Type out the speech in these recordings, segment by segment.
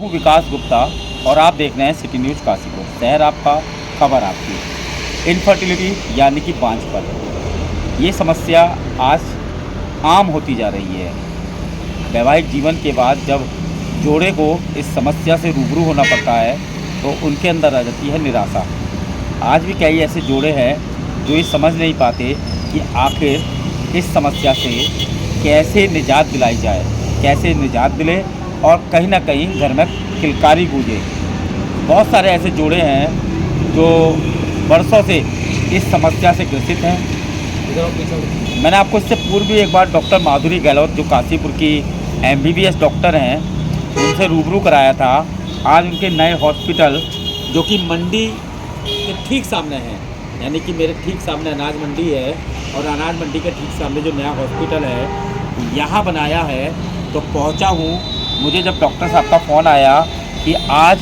हूँ विकास गुप्ता और आप देख रहे हैं सिटी न्यूज़ काशीपुर। शहर आपका, खबर आपकी। इनफर्टिलिटी यानी कि बांझपन, ये समस्या आज आम होती जा रही है। वैवाहिक जीवन के बाद जब जोड़े को इस समस्या से रूबरू होना पड़ता है तो उनके अंदर आ जाती है निराशा। आज भी कई ऐसे जोड़े हैं जो ये समझ नहीं पाते कि आखिर इस समस्या से कैसे निजात दिलाई जाए, कैसे निजात दिले और कहीं ना कहीं घर में किलकारी गूंजे। बहुत सारे ऐसे जोड़े हैं जो वर्षों से इस समस्या से ग्रसित हैं। मैंने आपको इससे पूर्व भी एक बार डॉक्टर माधुरी गहलोत जो काशीपुर की MBBS डॉक्टर हैं उनसे रूबरू कराया था। आज उनके नए हॉस्पिटल जो कि मंडी के ठीक सामने है, यानी कि मेरे ठीक सामने अनाज मंडी है और अनाज मंडी के ठीक सामने जो नया हॉस्पिटल है यहाँ बनाया है, तो पहुँचा हूँ। मुझे जब डॉक्टर साहब का फ़ोन आया कि आज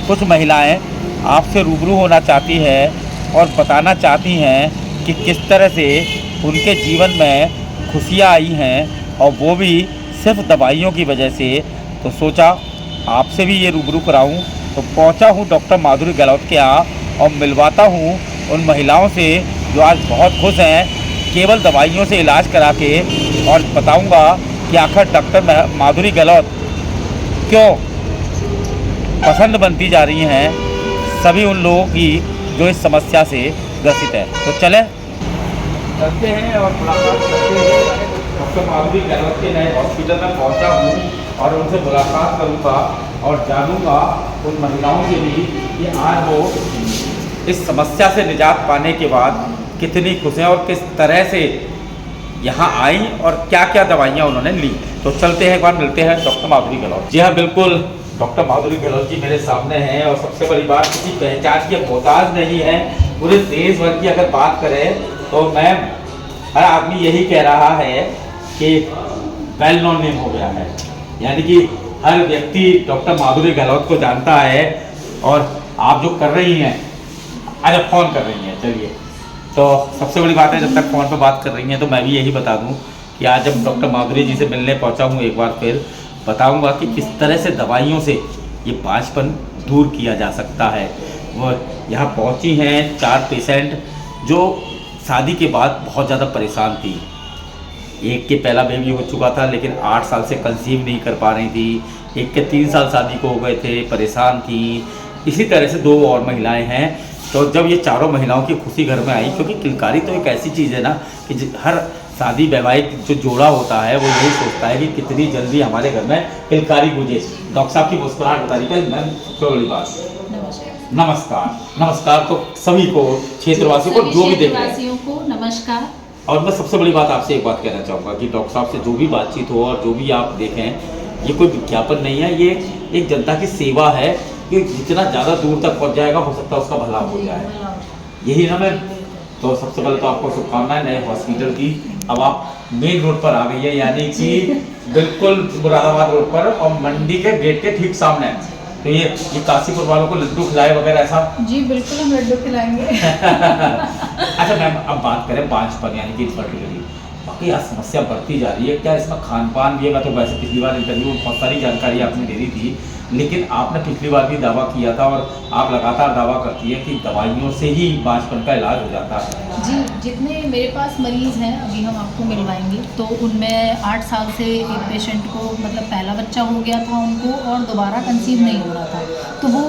कुछ महिलाएं आपसे रूबरू होना चाहती है और बताना चाहती हैं कि किस तरह से उनके जीवन में खुशियाँ आई हैं और वो भी सिर्फ दवाइयों की वजह से, तो सोचा आपसे भी ये रूबरू कराऊं। तो पहुंचा हूं डॉक्टर माधुरी गहलोत के यहाँ और मिलवाता हूं उन महिलाओं से जो आज बहुत खुश हैं केवल दवाइयों से इलाज करा के, और बताऊंगा कि आखिर डॉक्टर माधुरी गहलोत क्यों पसंद बनती जा रही हैं सभी उन लोगों की जो इस समस्या से ग्रसित है। तो चलें चलते हैं और मुलाकात करते हैं। डॉक्टर माधुरी गहलोत के नए हॉस्पिटल में पहुंचा हूँ और उनसे मुलाकात करूँगा और जानूँगा उन महिलाओं से भी कि आज वो इस समस्या से निजात पाने के बाद कितनी खुश हैं और किस तरह से यहाँ आई और क्या क्या दवाइयाँ उन्होंने ली। तो चलते हैं, एक बार मिलते हैं डॉक्टर माधुरी गहलोत। जी हाँ, बिल्कुल डॉक्टर माधुरी गहलोत जी मेरे सामने हैं और सबसे बड़ी बात किसी पहचान के मोहताज नहीं है। पूरे देश भर की अगर बात करें तो मैं हर आदमी यही कह रहा है कि वेल नोन नेम हो गया है, यानी कि हर व्यक्ति डॉक्टर माधुरी गहलोत को जानता है। और आप जो कर रही हैं, अरे फ़ोन कर रही हैं, चलिए, तो सबसे बड़ी बात है जब तक फ़ोन पर बात कर रही हैं तो मैं भी यही बता दूं कि आज जब डॉक्टर माधुरी जी से मिलने पहुंचा हूं एक बार फिर बताऊंगा कि किस तरह से दवाइयों से ये बांझपन दूर किया जा सकता है। वो यहाँ पहुंची हैं 4 पेशेंट जो शादी के बाद बहुत ज़्यादा परेशान थी। एक के पहला बेबी हो चुका था लेकिन 8 साल से कंसीव नहीं कर पा रही थी, एक के 3 साल शादी को हो गए थे, परेशान थी। इसी तरह से 2 और महिलाएं हैं। तो जब ये चारों महिलाओं की खुशी घर में आई, क्योंकि किलकारी तो एक ऐसी चीज़ है ना कि हर शादी वैवाहिक जो जोड़ा होता है वो यही सोचता है कि कितनी जल्दी हमारे घर में किलकारी गूंजे। डॉक्टर साहब की मुस्कुराहट बता रही है। मैम सबसे बड़ी बात नमस्कार। नमस्कार तो सभी को, क्षेत्रवासियों को, जो भी देख रहे हैं को नमस्कार। और मैं सबसे बड़ी बात आपसे एक बात कहना चाहूँगा कि डॉक्टर साहब से जो भी बातचीत हो और जो भी आप देखें, ये कोई विज्ञापन नहीं है, ये एक जनता की सेवा है कि जितना ज़्यादा दूर तक पहुँच जाएगा हो सकता है उसका भला हो जाए। यही ना मैम। तो सबसे पहले तो आपको शुभकामनाएं नए हॉस्पिटल की। अब आप मेन रोड पर आ गई है, यानी कि बिल्कुल मुरादाबाद रोड पर और मंडी के गेट के ठीक सामने। तो ये काशीपुर वालों को लड्डू खिलाए वगैरह ऐसा? जी बिल्कुल, हम लड्डू खिलाएंगे। अच्छा मैम, अब बात करें बांझपन यानी कि इनफर्टिलिटी, बाकी आज समस्या बढ़ती जा रही है, क्या इसमें खान पान भी है? मैं तो वैसे पिछली बार इंटरव्यू में बहुत सारी जानकारी आपने दे दी थी, लेकिन आपने पिछली बार भी दावा किया था और आप लगातार दावा करती है कि दवाइयों से ही बांझपन का इलाज हो जाता है। जी, जितने मेरे पास मरीज़ हैं अभी हम आपको मिलवाएंगे, तो उनमें 8 साल से एक पेशेंट को मतलब पहला बच्चा हो गया था उनको और दोबारा कंसीव नहीं हो रहा था, तो वो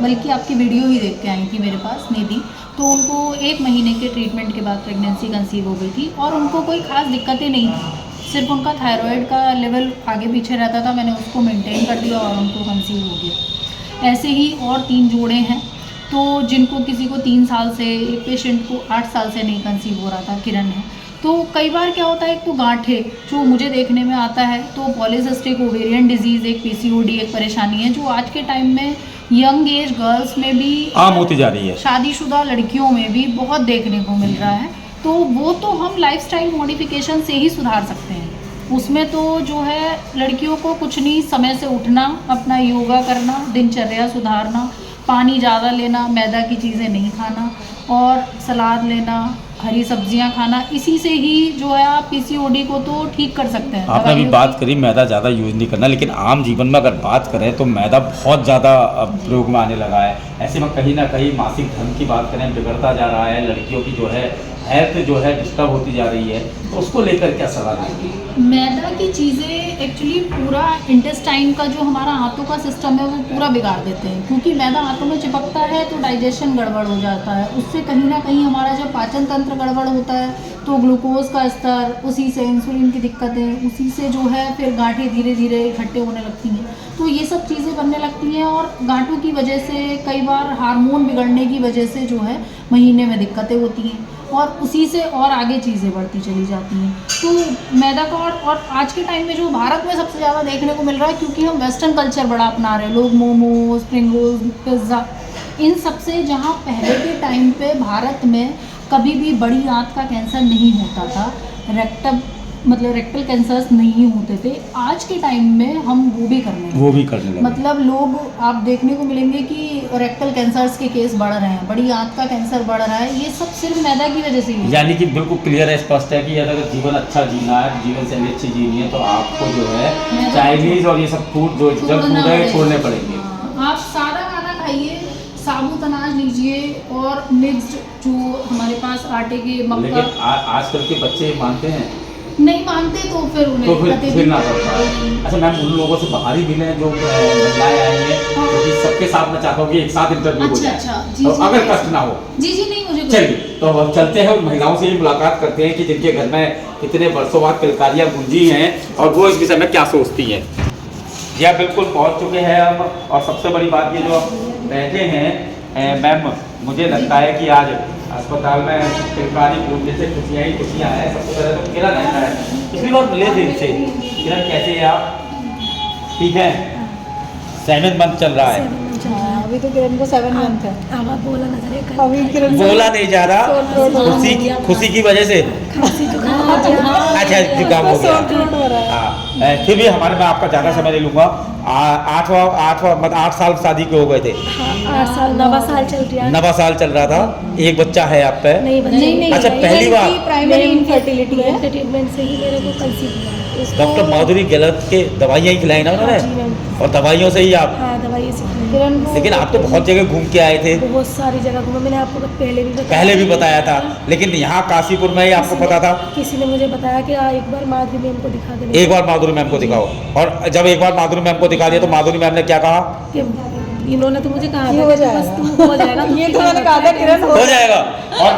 बल्कि आपकी वीडियो ही देख के आई थी मेरे पास निधि। तो उनको 1 महीने के ट्रीटमेंट के बाद प्रेगनेंसी कंसीव हो गई थी और उनको कोई ख़ास दिक्कतें नहीं थी, सिर्फ उनका थायराइड का लेवल आगे पीछे रहता था, मैंने उसको मेंटेन कर दिया और उनको कंसीव हो गया। ऐसे ही और 3 जोड़े हैं तो जिनको किसी को 3 साल से, एक पेशेंट को 8 साल से नहीं कंसीव हो रहा था, किरण है। तो कई बार क्या होता है, एक तो गांठे जो मुझे देखने में आता है, तो पॉलीसिस्टिक ओवेरियन डिजीज़ एक PCOD एक परेशानी है जो आज के टाइम में यंग एज गर्ल्स में भी आम होती जा रही है, शादीशुदा लड़कियों में भी बहुत देखने को मिल रहा है। तो वो तो हम लाइफस्टाइल मॉडिफिकेशन से ही सुधार सकते हैं। उसमें तो जो है लड़कियों को कुछ नहीं, समय से उठना, अपना योगा करना, दिनचर्या सुधारना, पानी ज़्यादा लेना, मैदा की चीज़ें नहीं खाना और सलाद लेना, हरी सब्जियां खाना, इसी से ही जो है आप पीसीओडी को तो ठीक कर सकते हैं। आपने अभी बात करी मैदा ज़्यादा यूज़ नहीं करना, लेकिन आम जीवन में अगर बात करें तो मैदा बहुत ज़्यादा प्रयोग में आने लगा है। ऐसे में कहीं ना कहीं मासिक धर्म की बात करें बिगड़ता जा रहा है, लड़कियों की जो है हेल्थ जो है डिस्टर्ब होती जा रही है, तो उसको लेकर क्या सलाह देंगे? मैदा की चीज़ें एक्चुअली पूरा इंटेस्टाइन का जो हमारा हाथों का सिस्टम है वो पूरा बिगाड़ देते हैं, क्योंकि मैदा हाथों में चिपकता है तो डाइजेशन गड़बड़ हो जाता है। उससे कहीं ना कहीं हमारा जब पाचन तंत्र गड़बड़ होता है तो ग्लूकोज का स्तर, उसी से इंसुलिन की दिक्कतें, उसी से जो है फिर गांठें धीरे धीरे इकट्ठे होने लगती हैं। तो ये सब चीज़ें बनने लगती हैं और गांठों की वजह से, कई बार हार्मोन बिगड़ने की वजह से जो है महीने में दिक्कतें होती हैं और उसी से और आगे चीज़ें बढ़ती चली जाती हैं। तो मैदा का और आज के टाइम में जो भारत में सबसे ज़्यादा देखने को मिल रहा है, क्योंकि हम वेस्टर्न कल्चर बड़ा अपना रहे हैं, लोग मोमोज, स्प्रिंग रोल्स, पिज़्ज़ा, इन सब से, जहाँ पहले के टाइम पे भारत में कभी भी बड़ी आंत का कैंसर नहीं होता था, रेक्टल कैंसर्स नहीं होते थे, आज के टाइम में हम वो भी करने लगे। मतलब लोग आप देखने को मिलेंगे कि रेक्टल कैंसर्स के केस बढ़ रहे हैं, बड़ी आंत का कैंसर बढ़ रहा है, ये सब सिर्फ मैदा की वजह से ही। यानी कि बिल्कुल क्लियर है, स्पष्ट है कि अगर जीवन अच्छा जीना है, जीवन शैली अच्छी जीनी है, तो आपको जो है चाइनीज और ये सब फूड जो जंक फूड है छोड़ने पड़ेंगे। आप सादा खाना खाइए, साबुत अनाज लीजिए और मिक्स्ड जो हमारे पास आटे के मक्का। लेकिन आजकल के बच्चे मानते हैं? नहीं मानते तो फिर उन्हें फिर ना करता है। अच्छा मैम, उन लोगों से बाहरी भी हैं जो महिलाएं आई हैं, क्योंकि सबके साथ मैं चाहता हूँ कि एक साथ इंटरव्यू हो जाए, तो अगर कष्ट ना हो। जी नहीं, मुझे चलिए तो हम चलते हैं और महिलाओं से ही मुलाकात करते हैं कि जिनके घर में कितने वर्षों बाद किलकारियाँ गूंजी हैं और वो इस विषय में क्या सोचती हैं। जी बिल्कुल पहुँच चुके हैं हम, और सबसे बड़ी बात ये जो बैठे हैं मैम, मुझे लगता है कि आज अस्पताल में किलकारी गूंजने से खुशियाँ ही खुशियाँ हैं। सबसे पहले तो किरण है, पिछली बार मिले थे इनसे। किरण कैसे हैं आप? ठीक है, 7 मंथ चल रहा है। अभी तो किरण को 7 मंथ है। अभी किरण बोला नहीं जा रहा, खुशी की वजह से। अच्छा जुकाम हो गया। हाँ, फिर भी हमारे मैं आपका ज़्यादा समय नहीं लूँगा। 8 साल शादी के हो गए थे। 8 साल 9 साल चल रहा है। 9 साल चल रहा था। एक बच्चा है आप पे? नहीं। अच्छा, पहली बार प्राइमरी इनफर्टिलिटी है। ट्रीटमेंट से ही मेरे को कंसीव हुआ। डॉक्टर माधुरी गलत के दवाइयाँ ही खिलाई ना उन्होंने, और दवाइयों से ही आप? हाँ, दवाइयाँ से। लेकिन आप तो बहुत जगह घूम के आए थे। बहुत सारी जगह घूमा, मैंने आपको पहले भी बताया था, लेकिन यहाँ काशीपुर में ही आपको पता था? किसी ने मुझे बताया कि एक बार माधुरी मैम को दिखा दे। एक बार माधुरी मैम को दिखाओ, और जब एक बार माधुरी मैम को दिखा दिया तो माधुरी मैम ने क्या कहा? कि इन्होंने तो मुझे कहा था हो जाएगा, हो जाएगा। ये तो मैंने कहा था किरण हो जाएगा। और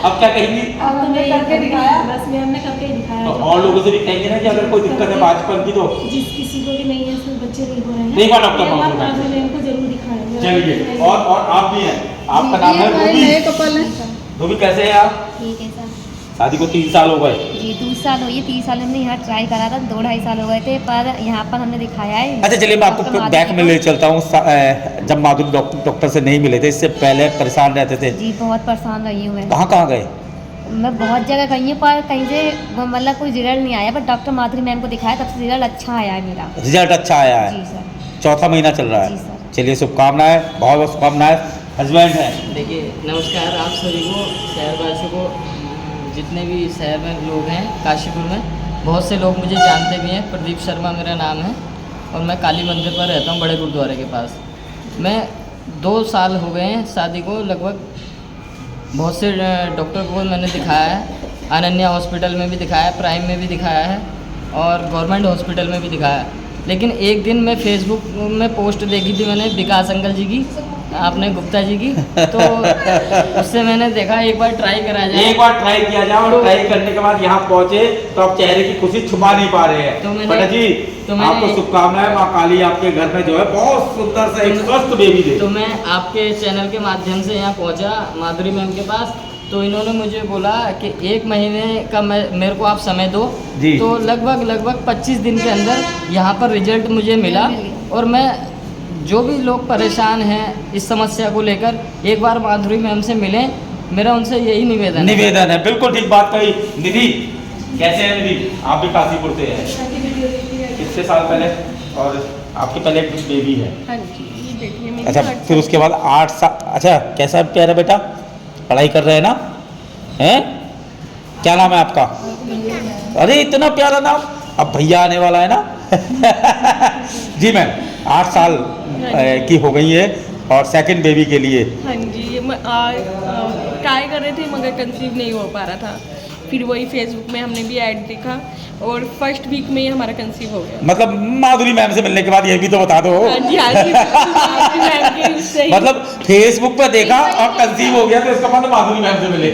अब क्या कहेंगी? अब तुमने करके दिखाया, बस मैम ने करके दिखाया। तो और लोगों से भी कहेंगे ना कि अगर कोई दिक्कत है बाजपन की तो जिस किसी को भी नहीं है, इसमें बच्चे नहीं हो रहे हैं, एक बार डॉक्टर माधुरी मैम को जरूर दिखाएंगे। चलिए, और आप भी हैं, आपका नाम है रूबी? नए कपल है। रूबी कैसे हैं आप? ठीक है सर। शादी को 3 साल हो गए? जी 2 साल हुई है। 3 साल हमने यहाँ ट्राई करा था, 2-2.5 साल हो गए थे, पर यहाँ पर हमने दिखाया है। अच्छा चलिए, मैं आपको बैक में ले चलता हूँ। जब माधुरी डॉक्टर से नहीं मिले थे, इससे पहले परेशान रहते थे? जी बहुत परेशान रही हूँ मैं। कहाँ गए? मैं बहुत जगह गई हूँ, पर कहीं से मतलब कोई रिजल्ट नहीं आया, पर डॉक्टर माधुरी मैम को दिखाया, तब से रिजल्ट अच्छा आया है मेरा। रिजल्ट अच्छा आया है? जी सर। 4था महीना चल रहा जी है। सर। चलिए, शुभकामनाएं, बहुत बहुत शुभकामनाएं। हस्बैंड हैं? देखिए, नमस्कार आप सभी को, शहरवासियों को, जितने भी शहर में लोग हैं काशीपुर में, बहुत से लोग मुझे जानते भी हैं। प्रदीप शर्मा मेरा नाम है और मैं काली मंदिर पर रहता हूँ, बड़े गुरुद्वारे के पास। मैं 2 साल हो गए हैं शादी को लगभग। बहुत से डॉक्टर को मैंने दिखाया है, अनन्या हॉस्पिटल में भी दिखाया है, प्राइम में भी दिखाया है और गवर्नमेंट हॉस्पिटल में भी दिखाया है। लेकिन एक दिन मैं फेसबुक में पोस्ट देखी थी मैंने विकास अंकल जी की, आपने गुप्ता जी की, तो उससे मैंने देखा एक बार ट्राई करा जाए। एक बार ट्राई किया जाए, और ट्राई करने के बाद यहाँ पहुँचे तो आप चेहरे की खुशी छुपा नहीं पा रहे हैं। बेटा जी, आपको शुभकामनाएं। माँ काली आपके घर में जो है बहुत सुंदर सा एक स्वस्थ बेबी दे। तो मैं आपके चैनल के माध्यम से यहाँ पहुँचा माधुरी मैम के पास, तो इन्होंने मुझे बोला कि 1 महीने का मेरे को आप समय दो। तो लगभग 25 दिन के अंदर यहाँ पर रिजल्ट मुझे मिला। और मैं जो भी लोग परेशान हैं इस समस्या को लेकर, एक बार माधुरी मैम से मिलें, मेरा उनसे यही निवेदन है। बिल्कुल ठीक बात कही। निधि कैसे हैं? निधि आप भी काशीपुर से हैं, कितने साल पहले? और आपके पहले एक बेबी है? हाँ जी, ये बेटी है मेरी। अच्छा, फिर उसके बाद 8 साल। अच्छा, कैसा प्यारा बेटा? पढ़ाई कर रहे हैं ना? हैं? क्या नाम है आपका? अरे इतना प्यारा नाम। अब भैया आने वाला है ना? जी मैम, 8 साल की हो गई है और सेकंड बेबी के लिए। हाँ जी, ट्राई कर रहे थे मगर कंसीव नहीं हो पा रहा था। फिर वही फेसबुक में हमने भी ऐड देखा और फर्स्ट वीक में ही हमारा कंसीव हो गया। मतलब माधुरी मैम से मिलने के बाद ये भी तो बता दो। हाँ जी, हाँ जी, माधुरी मैम के उससे ही। मतलब फेसबुक पे देखा और कंसीव हो गया तो इसका मतलब माधुरी मैम से मिले।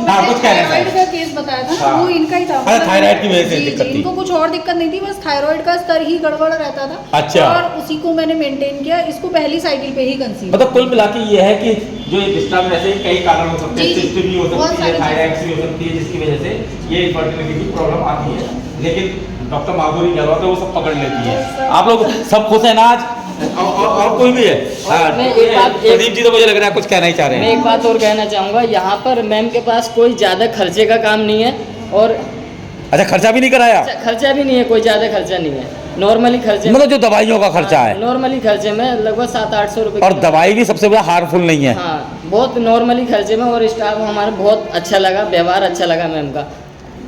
हाँ, कुछ कह रहे थायराइड हैं। का केस बताया था हाँ। वो इनका ही था। अच्छा, थायराइड की वजह से जी, दिक्कत जी, थी। इनको कुछ और दिक्कत नहीं थी, बस थायराइड का स्तर ही गड़बड़ रहता था। अच्छा। और उसी को मैंने मेंटेन किया। इसको पहली साइकिल पे ही कंसीव। मतलब कुल मिला के ये है कि जो ये डिस्टर्ब ऐसे कई कारण हो सकते हैं, जी, जी, सिस्ट भी हो बहुत सकती है, सारी थायराइड भी हो सकती है, जिसकी वजह से ये इनफर्टिलिटी की प्रॉब्लम आती है। लेकिन डॉक्टर माधुरी गहलोत है वो सब पकड़ लेती है। आप लोग सब खुश हैं ना आज? और कोई भी है? हाँ, मैं एक बात- प्रदीप जी तो मुझे लग रहा है कुछ कहना ही चाह रहे मैं हैं। एक बात और कहना चाहूँगा, यहाँ पर मैम के पास कोई ज़्यादा खर्चे का काम नहीं है और अच्छा, खर्चा भी नहीं कराया? खर्चा भी नहीं है, कोई ज़्यादा खर्चा नहीं है। नॉर्मली खर्चे मतलब जो दवाइयों का खर्चा है, नॉर्मली खर्चे में लगभग 700-800 रुपये। और दवाई भी सबसे बड़ा हार्मफुल नहीं है। हाँ, बहुत नॉर्मली खर्चे में। और स्टाफ हमारा बहुत अच्छा लगा, व्यवहार अच्छा लगा मैम का।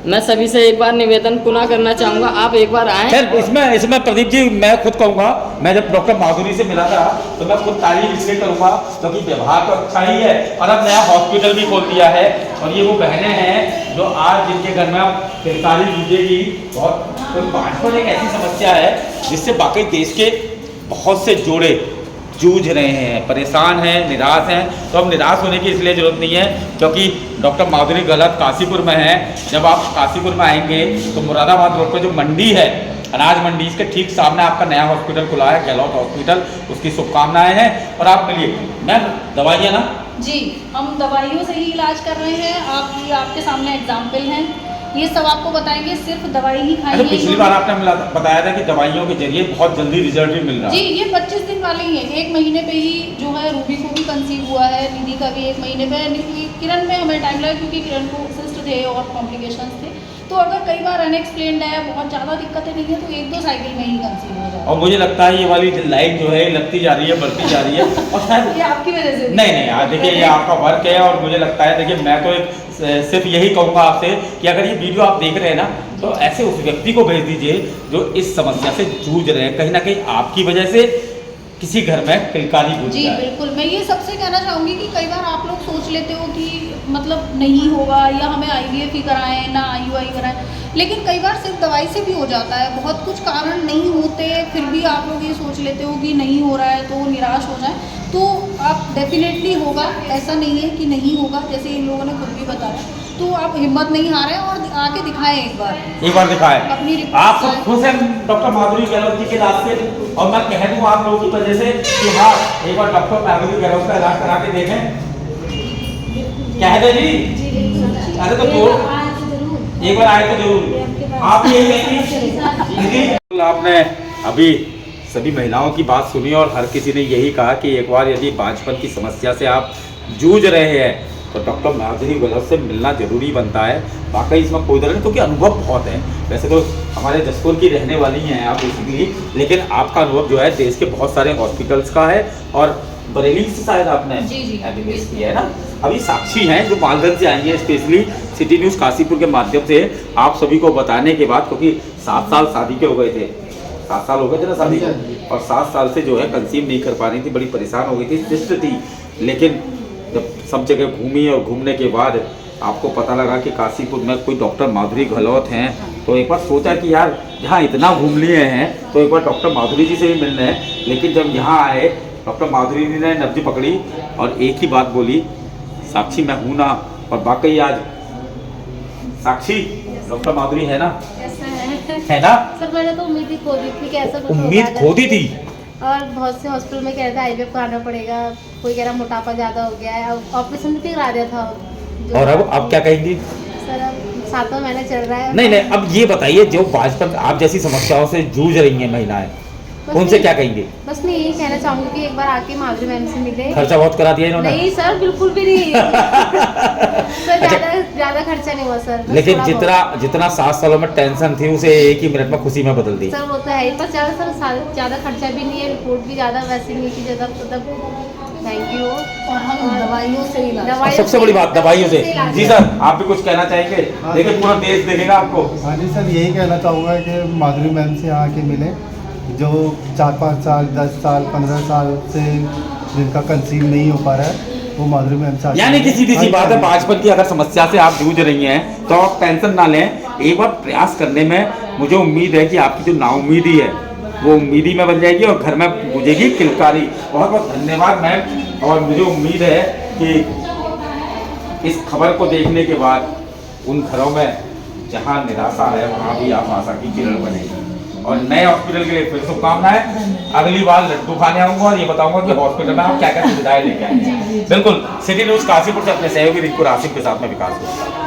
मैं सभी से एक बार निवेदन पुनः करना चाहूँगा, आप एक बार आएँ। खैर इसमें प्रदीप जी मैं खुद कहूँगा, मैं जब डॉक्टर माधुरी से मिला था तो मैं खुद तारीफ इसलिए करूँगा क्योंकि व्यवहार तो अच्छा ही है और अब नया हॉस्पिटल भी खोल दिया है। और ये वो बहनें हैं जो आज जिनके घर में अब सरकारी जूझेगी। बहुत बांझपन एक ऐसी समस्या है जिससे बाकी देश के बहुत से जोड़े जूझ रहे हैं, परेशान हैं, निराश हैं। तो अब निराश होने की इसलिए ज़रूरत नहीं है क्योंकि डॉक्टर माधुरी गहलोत काशीपुर में है। जब आप काशीपुर में आएंगे तो मुरादाबाद रोड पर जो मंडी है, अनाज मंडी, इसके ठीक सामने आपका नया हॉस्पिटल खुला है, गहलोत हॉस्पिटल। उसकी शुभकामनाएं हैं और आप मिलिए। मैम, दवाइयाँ ना? जी, हम दवाइयों से ही इलाज कर रहे हैं। आपके सामने एग्जाम्पल हैं, ये सब आपको बताएंगे। सिर्फ दवाई ही अच्छा, खाएंगे। पिछली बार आपने बताया था कि दवाइयों के जरिए बहुत जल्दी रिजल्ट भी मिल रहा जी, है। ये 25 दिन वाले ही है। 1 महीने पे ही जो है रूबी को भी कंसीव हुआ है, निधि का भी 1 महीने पे। किरण में हमें टाइम लगा क्योंकि किरण को सिस्ट थे और कॉम्प्लिकेशंस थे। तो अगर कई बार अनएक्सप्लेन्ड है, बहुत ज़्यादा दिक्कतें नहीं है, तो 1-2 साइकिल में ही कंसीव हो जाए। और मुझे लगता है ये वाली लाइन जो है लगती जा रही है, बढ़ती जा रही है। और शायद ये आपकी वजह से नहीं, आज देखिए ये आपका वर्क है और मुझे लगता है, देखिए मैं तो सिर्फ यही कहूँगा आपसे कि अगर ये वीडियो आप देख रहे हैं ना तो ऐसे उस व्यक्ति को भेज दीजिए जो इस समस्या से जूझ रहे हैं। कहीं ना कहीं आपकी वजह से किसी घर में किलकारी घुस जी जाए। बिल्कुल, मैं ये सबसे कहना चाहूँगी कि कई बार आप लोग सोच लेते हो कि मतलब नहीं होगा या हमें IVF ही कराएं ना IUI कराएं, लेकिन कई बार सिर्फ दवाई से भी हो जाता है। बहुत कुछ कारण नहीं होते, फिर भी आप लोग ये सोच लेते हो कि नहीं हो रहा है तो निराश हो जाए। तो आप डेफिनेटली होगा, ऐसा नहीं है कि नहीं होगा, जैसे इन लोगों ने खुद भी बताया। तो आप हिम्मत नहीं हारें और आके दिखाएं एक बार दिखाएं। अपनी रिपोर्ट आप सब खुश हैं डॉक्टर माधुरी गहलोत जी के इलाज से? और मैं कह दूँ आप लोगों की वजह से कि हाँ, एक बार डॉक्टर माधुरी गहलोत का इलाज करा के देखें। कह दे जी। अरे तो एक बार आए तो जरूर। आप यही कहेंगी। आपने अभी सभी महिलाओं की बात सुनी और हर किसी ने यही कहा कि एक बार यदि बांझपन की समस्या से आप जूझ रहे हैं तो डॉक्टर माधुरी गहलोत से मिलना जरूरी बनता है। वाकई इसमें कोई डर नहीं क्योंकि अनुभव बहुत है। वैसे तो हमारे जसपुर की रहने वाली हैं आप बेसिकली, लेकिन आपका अनुभव जो है देश के बहुत सारे हॉस्पिटल्स का है और बरेली से शायद आपने MBBS किया है ना। अभी साक्षी हैं जो मालगंज से आई हैं स्पेशली सिटी न्यूज़ काशीपुर के माध्यम से आप सभी को बताने के बाद, क्योंकि 7 साल शादी के हो गए थे, 7 साल हो गए थे ना शादी को, और 7 साल से जो है कंसीव नहीं कर पा रही थी, बड़ी परेशान हो गई थी, सिस्ट थी। लेकिन जब सब जगह घूमी और घूमने के बाद आपको पता लगा कि काशीपुर में कोई डॉक्टर माधुरी गहलोत हैं, तो एक बार सोचा कि यार यहाँ इतना घूम लिए हैं तो एक बार डॉक्टर माधुरी जी से भी मिलना है। लेकिन जब यहाँ आए डॉक्टर माधुरी जी ने नब्ज पकड़ी और एक ही बात बोली, साक्षी मैं हूँ ना। और वाकई आज साक्षी डॉक्टर माधुरी है ना? है ना? सर मैंने तो उम्मीद ही खो दी थी कि ऐसा कुछ उम्मीद खो दी थी। और बहुत से हॉस्पिटल में कह रहे थे IVF कराना पड़ेगा, कोई कह रहा मोटापा ज़्यादा हो गया है, अब ऑपरेशन भी करा दिया था। और अब क्या कहेंगी? सर अब 7वां महीना चल रहा है। नहीं, अब ये बताइए जो बांझपन आप जैसी समस्याओं से जूझ रही हैं महिलाएं, उनसे क्या कहेंगे? बस मैं यही कहना चाहूँगी कि एक बार आके माधुरी मैम से मिले। खर्चा बहुत करा दिया इन्होंने? नहीं सर, बिल्कुल भी नहीं। सर ज़्यादा खर्चा नहीं हुआ सर। लेकिन जितना 7 सालों में टेंशन थी उसे एक ही मिनट में खुशी में बदल दी। सर वो तो है ही, पर ज़्यादा खर्चा भी नहीं है, रिपोर्ट भी ज़्यादा वैसे नहीं की ज़्यादा मतलब थैंक यू। और हम दवाइयों से इलाज और सबसे बड़ी बात दवाइयों से। जी सर, आप भी कुछ कहना चाहेंगे? देखिए पूरा देश देखेगा आपको। हाँ जी सर, यही कहना चाहूँगा कि माधुरी मैम से आके मिलें, जो 4-5 साल 10 साल 15 साल से जिनका कंसीव नहीं हो पा रहा है, वो माधुरी मैम से यानी कि सीधी सी बात है, बाजपन की अगर समस्या से आप जूझ रही हैं तो आप टेंशन ना लें, एक बार प्रयास करने में मुझे उम्मीद है कि आपकी जो नाउम्मीदी है वो उम्मीदी में बन जाएगी और घर में गूंजेगी किलकारी। बहुत बहुत धन्यवाद मैम। और मुझे उम्मीद है कि इस खबर को देखने के बाद उन घरों में जहां निराशा है वहां भी आप आशा की किरण बनेगी। और नए हॉस्पिटल के लिए फिर शुभकामनाएं। अगली बार लड्डू खाने आऊंगा और ये बताऊंगा कि हॉस्पिटल में आप क्या क्या सुविधाएं लेके आए। बिल्कुल। सिटी न्यूज़ काशीपुर से अपने सहयोगी रिंकू राशिद के साथ में विकास होता है।